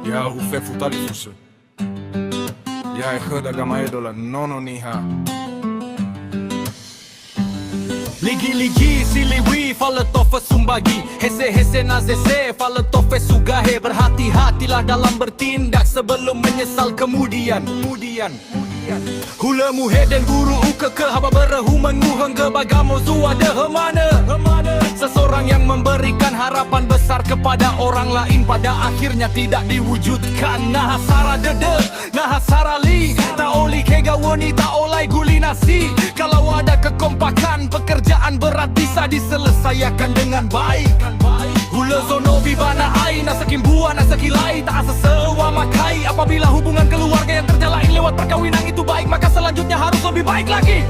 Ja, hoe ver voelt dat die voedsel? Ja, ik ga dat gamma edola, no ni ha. Ligi-ligi siliwi fala tofa sumbagi Hese-hese nazese fala tofa sugahe Berhati-hatilah dalam bertindak sebelum menyesal kemudian Hula muhe dan guru uka ke haba berahu menguheng ke bagamo zuada hemana Seseorang yang memberikan harapan besar kepada orang lain pada akhirnya tidak diwujudkan Nahasara dede, nahasara li Taoli kega woni, taolai guli nasi Kalau ada kekompakan, pekerjaan berat bisa diselesaikan dengan baik Hula zono bibana ai, nasakin buah, nasakilai Tak asa sewa makai Apabila hubungan keluarga yang terjalin lewat perkawinan itu baik Maka selanjutnya harus lebih baik lagi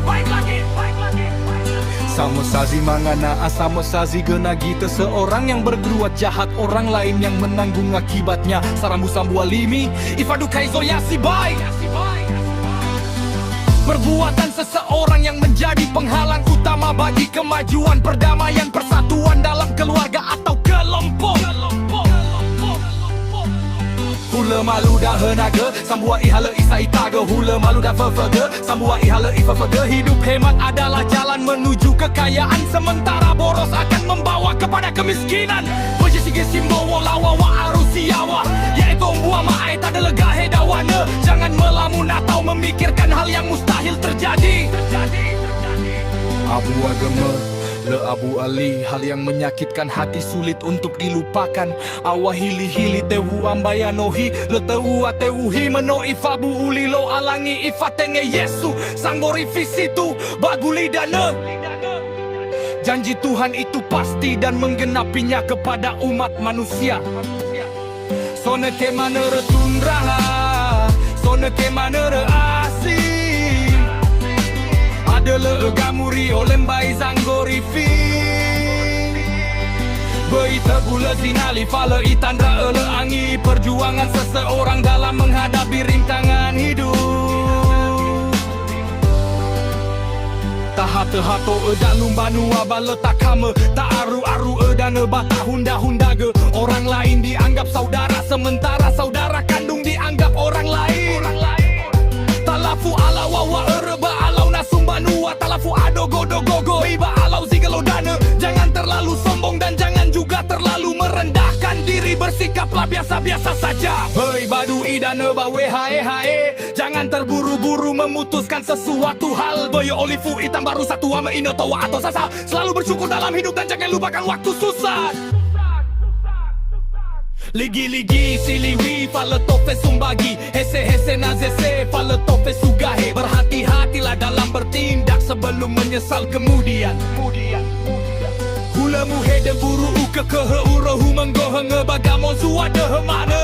Sama sazi mangana asama sazi gena kita Seorang yang berbuat jahat orang lain yang menanggung akibatnya Sarambu sambu alimi ifadu kaizo yasibai Perbuatan seseorang yang menjadi penghalang utama bagi kemajuan perdamaian persatuan dalam keluarga atau kelompok Hula malu dah henaga, sambua ihala isa itaga Hula malu dah fefege, sambua ihala ifefege Hidup hemat adalah jalan menuju kekayaan Sementara boros akan membawa kepada kemiskinan Pejisi simbowo lawa wa arusiawa Yaitu buah ma'ai tak ada legahe dawana Jangan melamun atau memikirkan hal yang mustahil terjadi Abu agama Le Abu Ali, hal yang menyakitkan hati sulit untuk dilupakan Awa hili-hili tewu ambayanohi Le tewu atewuhi meno ifabu ulilo alangi ifatenge Yesu Sanggori visitu baguli dana Janji Tuhan itu pasti dan menggenapinya kepada umat manusia Sone ke manere tundraha Sone ke manere asih Adalah gamuri olembai zanggori fi Beita gula zinali fala itandra ele angi Perjuangan seseorang dalam menghadapi rintangan hidup Tahato edan lumbanu abal letak kame Tak aru-aru edan bata hunda-hundaga Orang lain dianggap saudara Sementara saudara kandung dianggap orang lain Talafu ala wawa ereba alau nasumbanua Talafu ado godo-gogo iba alau zigelodana Jangan terlalu sombong dan jangan juga terlalu merendahkan diri Bersikaplah biasa-biasa saja Hei badu idana bawe hae. Jangan terburu-buru memutuskan sesuatu hal Boyo olifu itam baru satu ama ino towa atau sasa Selalu bersyukur dalam hidup dan jangan lupakan waktu susah Ligi-ligi siliwi fala tofe sumbagi Hese-hese nazese fala tofe sugahe Berhati-hatilah dalam bertindak sebelum menyesal kemudian Hula muhe dan buru uke keheurahu menggohenge bagamo zuada hemana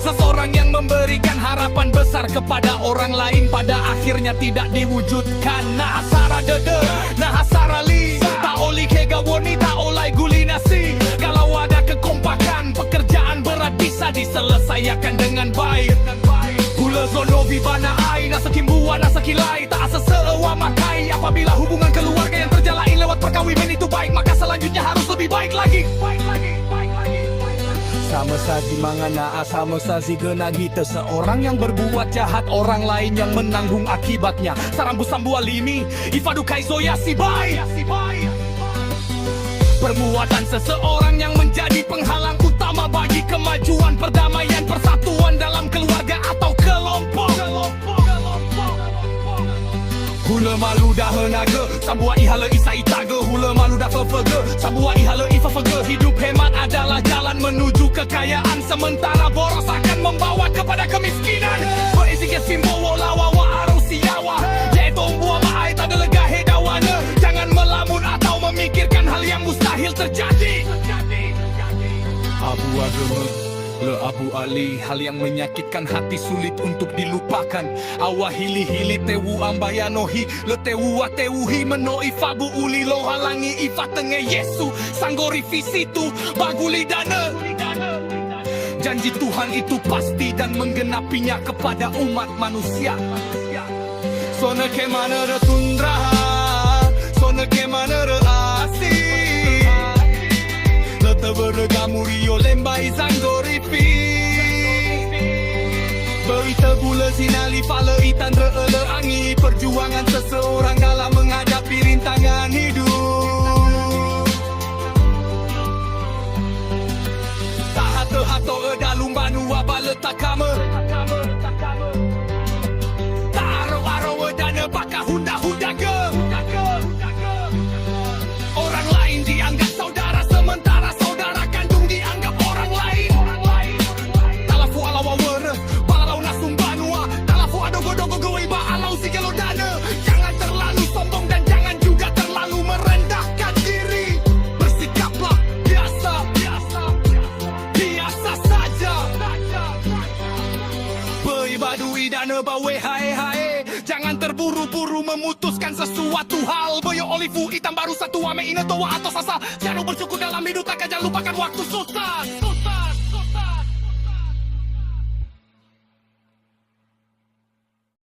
Seseorang yang memberikan harapan besar kepada orang lain Pada akhirnya tidak diwujudkan Nahasara dede, nahasara li Taoli kega woni, taolai guli nasi Kalau ada kekompakan, pekerjaan berat bisa diselesaikan dengan baik Hula zono bibana ai, nasakin buah, nasakilai Tak asa seewa makai Apabila hubungan keluarga yang terjalin lewat perkawinan itu baik Maka selanjutnya harus lebih baik lagi Sama saji mangana asama saji gena kita Seorang yang berbuat jahat orang lain yang menanggung akibatnya Sarambu sambu alimi ifadu kaizo yasibai Perbuatan seseorang yang menjadi penghalang utama bagi kemajuan perdamaian persatuan dalam keluarga atau kelompok Hula malu dah henaga, sambua ihala isa itaga Hula malu dah fefege, sambua ihala ifefege Hidup hemat adalah jalan menuju kekayaan Sementara boros akan membawa kepada kemiskinan Berisi ke simbowo lawa wa arusiawa Yaitu buah ma'ai tak ada legahe dawana Jangan melamun atau memikirkan hal yang mustahil terjadi Abu agama Le Abu Ali, hal yang menyakitkan hati sulit untuk dilupakan Awa hili-hili tewu ambayanohi Le tewu atewuhi meno ifabu ulilo halangi ifatenge Yesu Sanggori visitu baguli dana Janji Tuhan itu pasti dan menggenapinya kepada umat manusia Sone ke manere tundraha Sone ke manere asih Le tewe gamuri olembai zanggori fi ita gula sinali fala itan reele angi perjuangan seseorang dalam menghadapi rintangan hidup. Tak hata-hata dalung banu apa letak kama. Tak aro-aro dana bakal hunda-hunda ke. Orang lain dianggap saudara sementara saudara kandung dianggap orang lain. Talafu ala wawara balau nasum banua. Talafu adogo-dogo gawai baalau si kalau dana. Jangan terlalu sombong dan jangan juga terlalu merendahkan diri. Bersikaplah biasa saja. Beibadui dana bawe hai. Jangan terburu-buru memutuskan sesuatu hal. Boyo olivu hitam baru satu ame ina toa atau sasa. Jangan bersyukur dalam hidup tak jangan lupakan waktu susah.